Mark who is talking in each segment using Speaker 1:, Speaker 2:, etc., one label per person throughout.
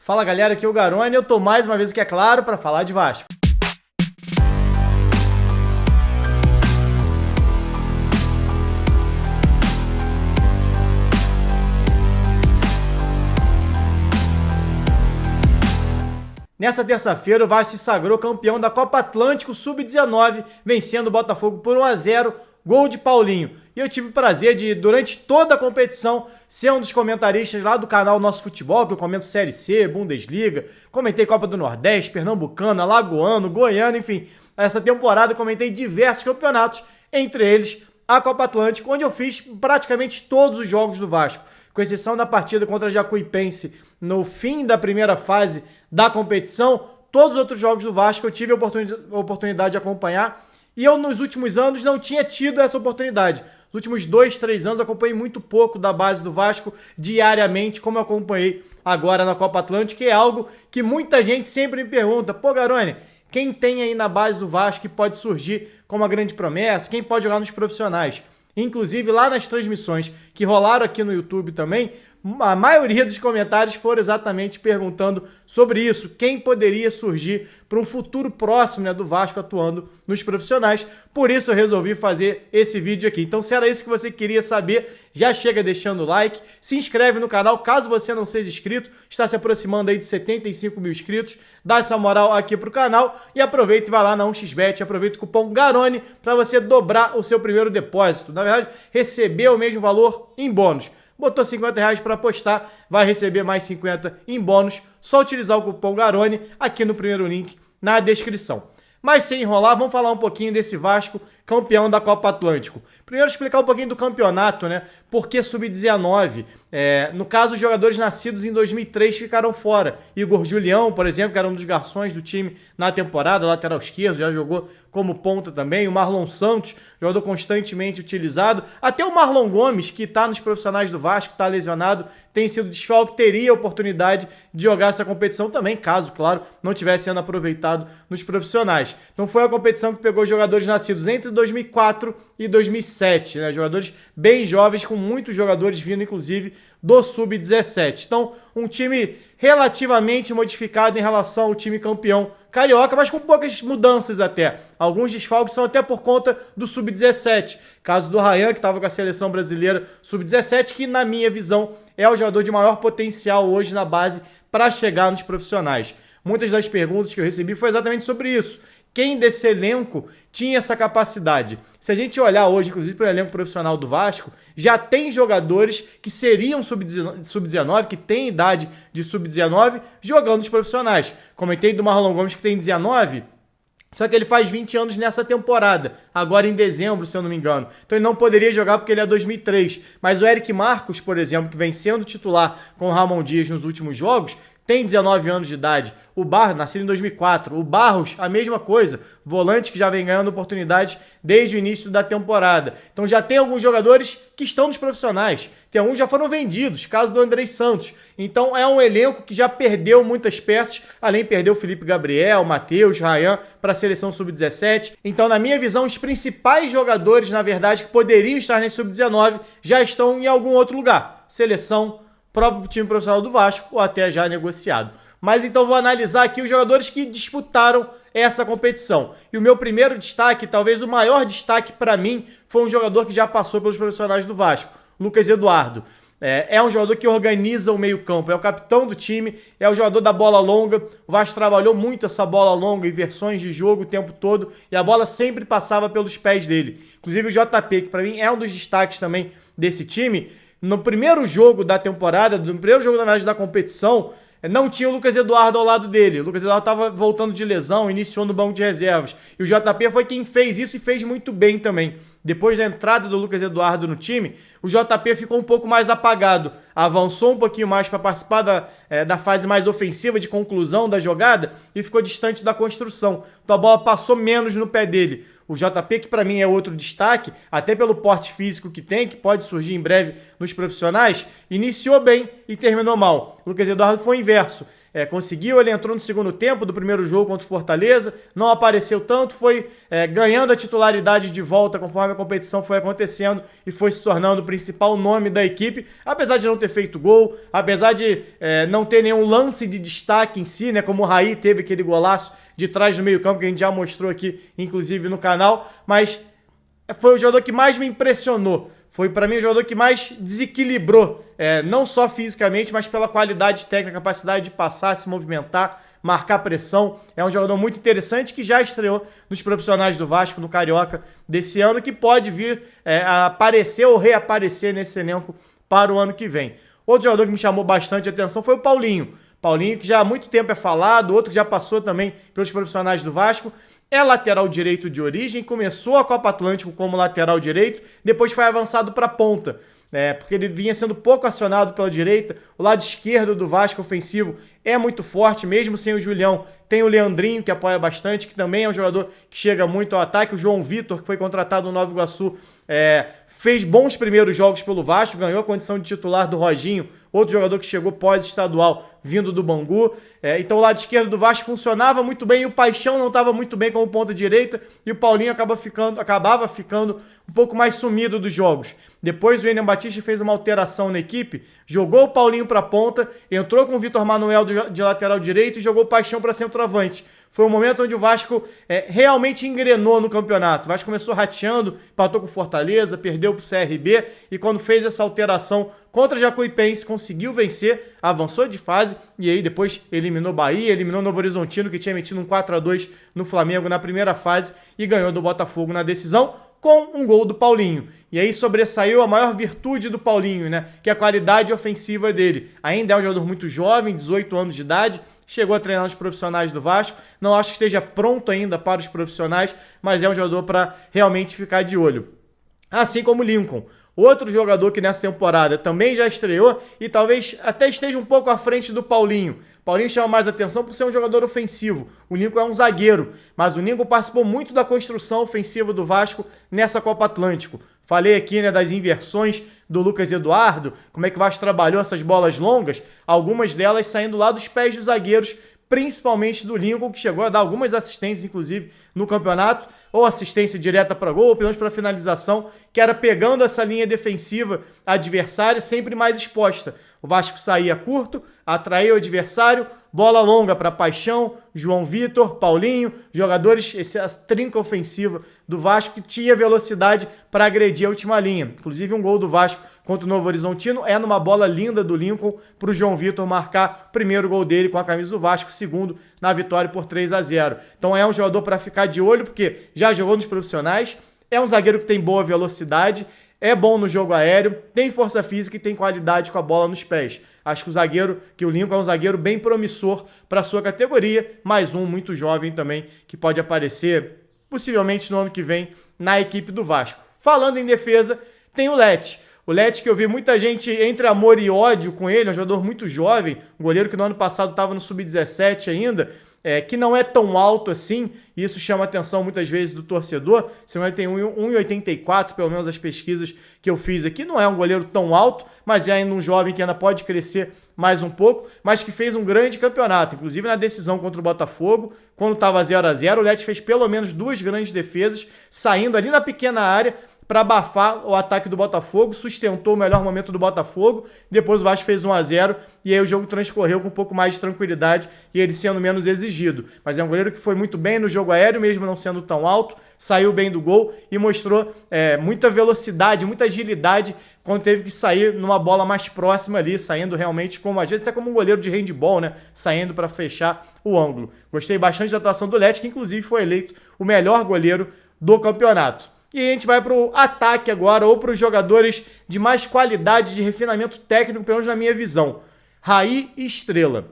Speaker 1: Fala galera, aqui é o Garone e eu tô mais uma vez aqui, é claro, para falar de Vasco. Nessa terça-feira, o Vasco se sagrou campeão da Copa Atlântico Sub-19, vencendo o Botafogo por 1-0, gol de Paulinho. E eu tive o prazer de, durante toda a competição, ser um dos comentaristas lá do canal Nosso Futebol, que eu comento Série C, Bundesliga, comentei Copa do Nordeste, Pernambucano, Alagoano, Goiano, enfim. Essa temporada eu comentei diversos campeonatos, entre eles a Copa Atlântico, onde eu fiz praticamente todos os jogos do Vasco, com exceção da partida contra a Jacuipense no fim da primeira fase da competição. Todos os outros jogos do Vasco eu tive a oportunidade de acompanhar e eu nos últimos anos não tinha tido essa oportunidade. Nos últimos 2, 3 anos eu acompanhei muito pouco da base do Vasco diariamente, como eu acompanhei agora na Copa Atlântica, que é algo que muita gente sempre me pergunta: pô, Garone, quem tem aí na base do Vasco que pode surgir como uma grande promessa? Quem pode jogar nos profissionais? Inclusive, lá nas transmissões que rolaram aqui no YouTube também, a maioria dos comentários foram exatamente perguntando sobre isso. Quem poderia surgir para um futuro próximo, né, do Vasco atuando nos profissionais. Por isso eu resolvi fazer esse vídeo aqui. Então, se era isso que você queria saber, já chega deixando o like, se inscreve no canal caso você não seja inscrito, está se aproximando aí de 75 mil inscritos, dá essa moral aqui pro canal e aproveita e vai lá na 1xBet, aproveita o cupom GARONE para você dobrar o seu primeiro depósito. Na verdade, receber o mesmo valor em bônus. Botou R$50 para apostar, vai receber mais 50 em bônus, só utilizar o cupom GARONE aqui no primeiro link na descrição. Mas sem enrolar, vamos falar um pouquinho desse Vasco campeão da Copa Atlântico. Primeiro explicar um pouquinho do campeonato, né? Por que Sub-19? No caso, os jogadores nascidos em 2003 ficaram fora. Igor Julião, por exemplo, que era um dos garçons do time na temporada, lateral esquerdo, já jogou como ponta também. O Marlon Santos, jogador constantemente utilizado. Até o Marlon Gomes, que está nos profissionais do Vasco, está lesionado, tem sido desfalque, teria a oportunidade de jogar essa competição também, caso, claro, não tivesse sendo aproveitado nos profissionais. Então foi a competição que pegou jogadores nascidos entre 2004 e 2007, né? Jogadores bem jovens, com muitos jogadores vindo, inclusive, do Sub-17. Então, um time relativamente modificado em relação ao time campeão carioca, mas com poucas mudanças até. Alguns desfalques são até por conta do Sub-17. Caso do Ryan, que estava com a seleção brasileira Sub-17, que, na minha visão, é o jogador de maior potencial hoje na base para chegar nos profissionais. Muitas das perguntas que eu recebi foi exatamente sobre isso. Quem desse elenco tinha essa capacidade? Se a gente olhar hoje, inclusive, para o elenco profissional do Vasco, já tem jogadores que seriam sub-19, que têm idade de sub-19, jogando nos profissionais. Comentei do Marlon Gomes, que tem 19, só que ele faz 20 anos nessa temporada, agora em dezembro, se eu não me engano. Então ele não poderia jogar porque ele é 2003. Mas o Eric Marcos, por exemplo, que vem sendo titular com o Ramon Dias nos últimos jogos, tem 19 anos de idade. O Barros, nascido em 2004. O Barros, a mesma coisa. Volante que já vem ganhando oportunidades desde o início da temporada. Então já tem alguns jogadores que estão nos profissionais. Tem alguns que já foram vendidos, caso do Andrei Santos. Então é um elenco que já perdeu muitas peças, além de perder o Felipe Gabriel, Matheus, Ryan para a seleção Sub-17. Então, na minha visão, os principais jogadores, na verdade, que poderiam estar nesse Sub-19 já estão em algum outro lugar. Seleção, próprio time profissional do Vasco ou até já negociado. Mas então vou analisar aqui os jogadores que disputaram essa competição. E o meu primeiro destaque, talvez o maior destaque para mim, foi um jogador que já passou pelos profissionais do Vasco, Lucas Eduardo. É um jogador que organiza o meio-campo, é o capitão do time, é o jogador da bola longa. O Vasco trabalhou muito essa bola longa em versões de jogo o tempo todo e a bola sempre passava pelos pés dele. Inclusive o JP, que para mim é um dos destaques também desse time. No primeiro jogo da temporada, no primeiro jogo na verdade da competição, não tinha o Lucas Eduardo ao lado dele. O Lucas Eduardo estava voltando de lesão, iniciou no banco de reservas. E o JP foi quem fez isso e fez muito bem também. Depois da entrada do Lucas Eduardo no time, o JP ficou um pouco mais apagado. Avançou um pouquinho mais para participar da fase mais ofensiva de conclusão da jogada e ficou distante da construção. Então a bola passou menos no pé dele. O JP, que para mim é outro destaque, até pelo porte físico que tem, que pode surgir em breve nos profissionais, iniciou bem e terminou mal. O Lucas Eduardo foi o inverso. conseguiu, ele entrou no segundo tempo do primeiro jogo contra o Fortaleza, não apareceu tanto, foi ganhando a titularidade de volta conforme a competição foi acontecendo e foi se tornando o principal nome da equipe, apesar de não ter feito gol, apesar de não ter nenhum lance de destaque em si, né, como o Raí teve aquele golaço de trás do meio campo que a gente já mostrou aqui, inclusive no canal, mas foi o jogador que mais me impressionou. Foi, para mim, o jogador que mais desequilibrou, não só fisicamente, mas pela qualidade técnica, capacidade de passar, se movimentar, marcar pressão. É um jogador muito interessante que já estreou nos profissionais do Vasco, no Carioca desse ano, que pode vir a aparecer ou reaparecer nesse elenco para o ano que vem. Outro jogador que me chamou bastante atenção foi o Paulinho. Paulinho, que já há muito tempo é falado, outro que já passou também pelos profissionais do Vasco. É lateral direito de origem, começou a Copa Atlântico como lateral direito, depois foi avançado para a ponta, porque ele vinha sendo pouco acionado pela direita. O lado esquerdo do Vasco ofensivo é muito forte, mesmo sem o Julião. Tem o Leandrinho, que apoia bastante, que também é um jogador que chega muito ao ataque. O João Vitor, que foi contratado no Nova Iguaçu, fez bons primeiros jogos pelo Vasco, ganhou a condição de titular do Roginho, outro jogador que chegou pós-estadual vindo do Bangu. Então o lado esquerdo do Vasco funcionava muito bem, e o Paixão não estava muito bem como ponta direita, e o Paulinho acabava ficando um pouco mais sumido dos jogos. Depois o William Batista fez uma alteração na equipe, jogou o Paulinho para a ponta, entrou com o Vitor Manuel de lateral direito e jogou o Paixão para centroavante. Foi um momento onde o Vasco realmente engrenou no campeonato. O Vasco começou rateando, empatou com o Fortaleza, perdeu para o CRB, e quando fez essa alteração contra o Jacuipense, conseguiu vencer, avançou de fase, e aí depois eliminou Bahia, eliminou Novo Horizontino, que tinha metido um 4-2 no Flamengo na primeira fase, e ganhou do Botafogo na decisão, com um gol do Paulinho. E aí sobressaiu a maior virtude do Paulinho, né? Que é a qualidade ofensiva dele. Ainda é um jogador muito jovem, 18 anos de idade, chegou a treinar os profissionais do Vasco. Não acho que esteja pronto ainda para os profissionais, mas é um jogador para realmente ficar de olho. Assim como o Lincoln, outro jogador que nessa temporada também já estreou e talvez até esteja um pouco à frente do Paulinho. Paulinho chama mais atenção por ser um jogador ofensivo. O Lincoln é um zagueiro, mas o Lincoln participou muito da construção ofensiva do Vasco nessa Copa Atlântico. Falei aqui, né, das inversões do Lucas Eduardo, como é que o Vasco trabalhou essas bolas longas, algumas delas saindo lá dos pés dos zagueiros, principalmente do Lincoln, que chegou a dar algumas assistências, inclusive, no campeonato, ou assistência direta para gol, ou pelo menos para finalização, que era pegando essa linha defensiva adversária sempre mais exposta. O Vasco saía curto, atraía o adversário, bola longa para Paixão, João Vitor, Paulinho, jogadores, essa trinca ofensiva do Vasco que tinha velocidade para agredir a última linha. Inclusive um gol do Vasco contra o Novo Horizontino é numa bola linda do Lincoln para o João Vitor marcar o primeiro gol dele com a camisa do Vasco, o segundo na vitória por 3-0. Então é um jogador para ficar de olho, porque já jogou nos profissionais, é um zagueiro que tem boa velocidade, é bom no jogo aéreo, tem força física e tem qualidade com a bola nos pés. Acho que o Lincoln é um zagueiro bem promissor para a sua categoria, mais um muito jovem também, que pode aparecer possivelmente no ano que vem na equipe do Vasco. Falando em defesa, tem o Lete. O Lete, que eu vi muita gente entre amor e ódio com ele, é um jogador muito jovem, um goleiro que no ano passado estava no Sub-17 ainda, que não é tão alto assim, e isso chama a atenção muitas vezes do torcedor. Se não, ele tem 1,84, pelo menos as pesquisas que eu fiz aqui. Não é um goleiro tão alto, mas é ainda um jovem que ainda pode crescer mais um pouco, mas que fez um grande campeonato. Inclusive na decisão contra o Botafogo, quando estava 0-0, o Lete fez pelo menos 2 grandes defesas, saindo ali na pequena área, para abafar o ataque do Botafogo, sustentou o melhor momento do Botafogo, depois o Vasco fez 1-0 e aí o jogo transcorreu com um pouco mais de tranquilidade e ele sendo menos exigido. Mas é um goleiro que foi muito bem no jogo aéreo, mesmo não sendo tão alto, saiu bem do gol e mostrou muita velocidade, muita agilidade quando teve que sair numa bola mais próxima ali, saindo realmente como, às vezes até como um goleiro de handball, né? Saindo para fechar o ângulo. Gostei bastante da atuação do Lete, que inclusive foi eleito o melhor goleiro do campeonato. E a gente vai para o ataque agora, ou para os jogadores de mais qualidade de refinamento técnico, pelo menos na minha visão. Raí e Estrela.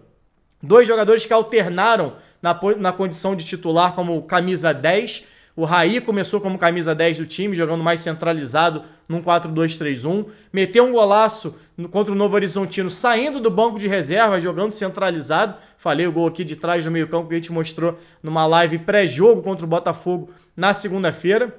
Speaker 1: 2 jogadores que alternaram na condição de titular como camisa 10. O Raí começou como camisa 10 do time, jogando mais centralizado num 4-2-3-1. Meteu um golaço contra o Novo Horizontino, saindo do banco de reserva, jogando centralizado. Falei o gol aqui de trás do meio campo que a gente mostrou numa live pré-jogo contra o Botafogo na segunda-feira.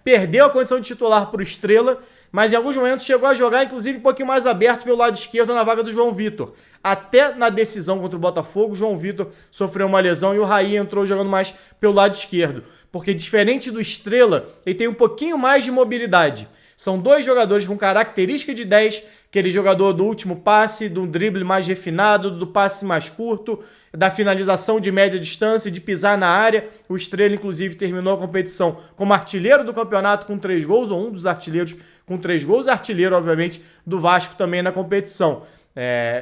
Speaker 1: Perdeu a condição de titular para o Estrela, mas em alguns momentos chegou a jogar, inclusive, um pouquinho mais aberto pelo lado esquerdo na vaga do João Vitor. Até na decisão contra o Botafogo, o João Vitor sofreu uma lesão e o Raí entrou jogando mais pelo lado esquerdo. Porque diferente do Estrela, ele tem um pouquinho mais de mobilidade. São dois jogadores com característica de 10, aquele jogador do último passe, do drible mais refinado, do passe mais curto, da finalização de média distância, de pisar na área. O Estrela, inclusive, terminou a competição como artilheiro do campeonato com 3 gols, ou um dos artilheiros com 3 gols, artilheiro, obviamente, do Vasco também na competição.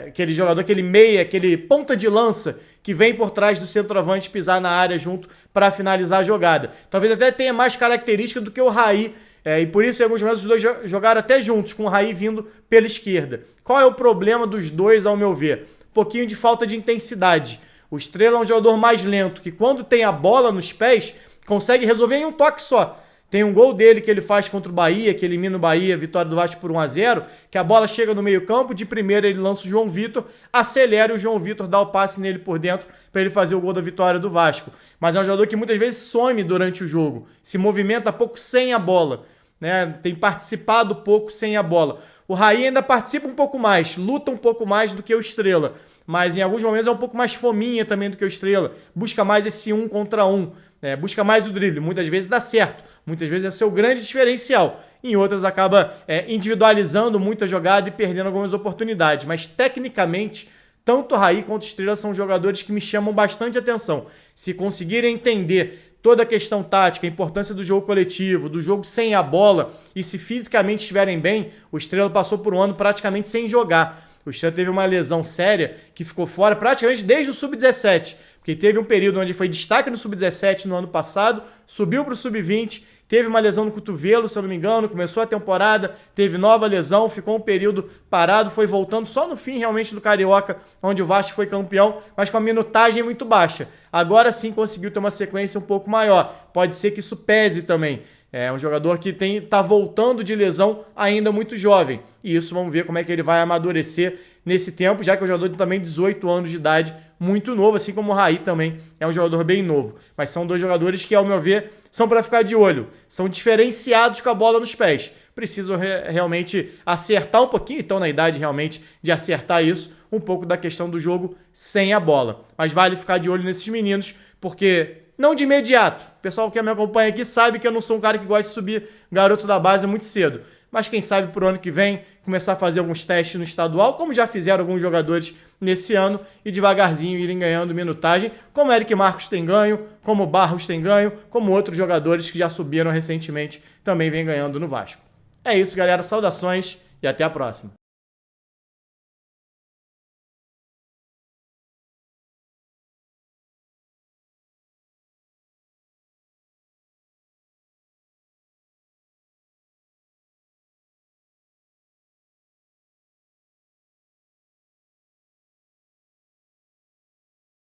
Speaker 1: Aquele jogador, aquele meia, aquele ponta de lança que vem por trás do centroavante pisar na área junto para finalizar a jogada. Talvez até tenha mais característica do que o Raí, e por isso, em alguns momentos, os dois jogaram até juntos, com o Raí vindo pela esquerda. Qual é o problema dos dois, ao meu ver? Um pouquinho de falta de intensidade. O Estrela é um jogador mais lento, que quando tem a bola nos pés, consegue resolver em um toque só. Tem um gol dele que ele faz contra o Bahia, que elimina o Bahia, vitória do Vasco por 1-0, que a bola chega no meio campo, de primeira ele lança o João Vitor, acelera e o João Vitor dá o passe nele por dentro para ele fazer o gol da vitória do Vasco. Mas é um jogador que muitas vezes some durante o jogo, se movimenta pouco sem a bola, né? Tem participado pouco sem a bola. O Raí ainda participa um pouco mais, luta um pouco mais do que o Estrela, mas em alguns momentos é um pouco mais fominha também do que o Estrela, busca mais esse 1 contra 1, busca mais o drible, muitas vezes dá certo, muitas vezes é o seu grande diferencial, em outras acaba individualizando muita jogada e perdendo algumas oportunidades, mas tecnicamente tanto o Raí quanto o Estrela são jogadores que me chamam bastante atenção. Se conseguirem entender toda a questão tática, a importância do jogo coletivo, do jogo sem a bola, e se fisicamente estiverem bem, o Estrela passou por um ano praticamente sem jogar. O Estrela teve uma lesão séria que ficou fora praticamente desde o Sub-17, porque teve um período onde foi destaque no Sub-17 no ano passado, subiu para o Sub-20, teve uma lesão no cotovelo, se eu não me engano, começou a temporada, teve nova lesão, ficou um período parado, foi voltando só no fim realmente do Carioca, onde o Vasco foi campeão, mas com a minutagem muito baixa. Agora sim conseguiu ter uma sequência um pouco maior. Pode ser que isso pese também. É um jogador que está voltando de lesão ainda muito jovem. E isso vamos ver como é que ele vai amadurecer nesse tempo, já que é um jogador de também 18 anos de idade, muito novo, assim como o Raí também é um jogador bem novo. Mas são dois jogadores que, ao meu ver, são para ficar de olho. São diferenciados com a bola nos pés. Precisam realmente acertar um pouquinho, estão na idade realmente de acertar isso, um pouco da questão do jogo sem a bola. Mas vale ficar de olho nesses meninos, porque não de imediato. O pessoal que me acompanha aqui sabe que eu não sou um cara que gosta de subir garoto da base muito cedo. Mas quem sabe pro ano que vem começar a fazer alguns testes no estadual, como já fizeram alguns jogadores nesse ano, e devagarzinho irem ganhando minutagem, como Eric Marcos tem ganho, como Barros tem ganho, como outros jogadores que já subiram recentemente também vem ganhando no Vasco. É isso, galera. Saudações e até a próxima.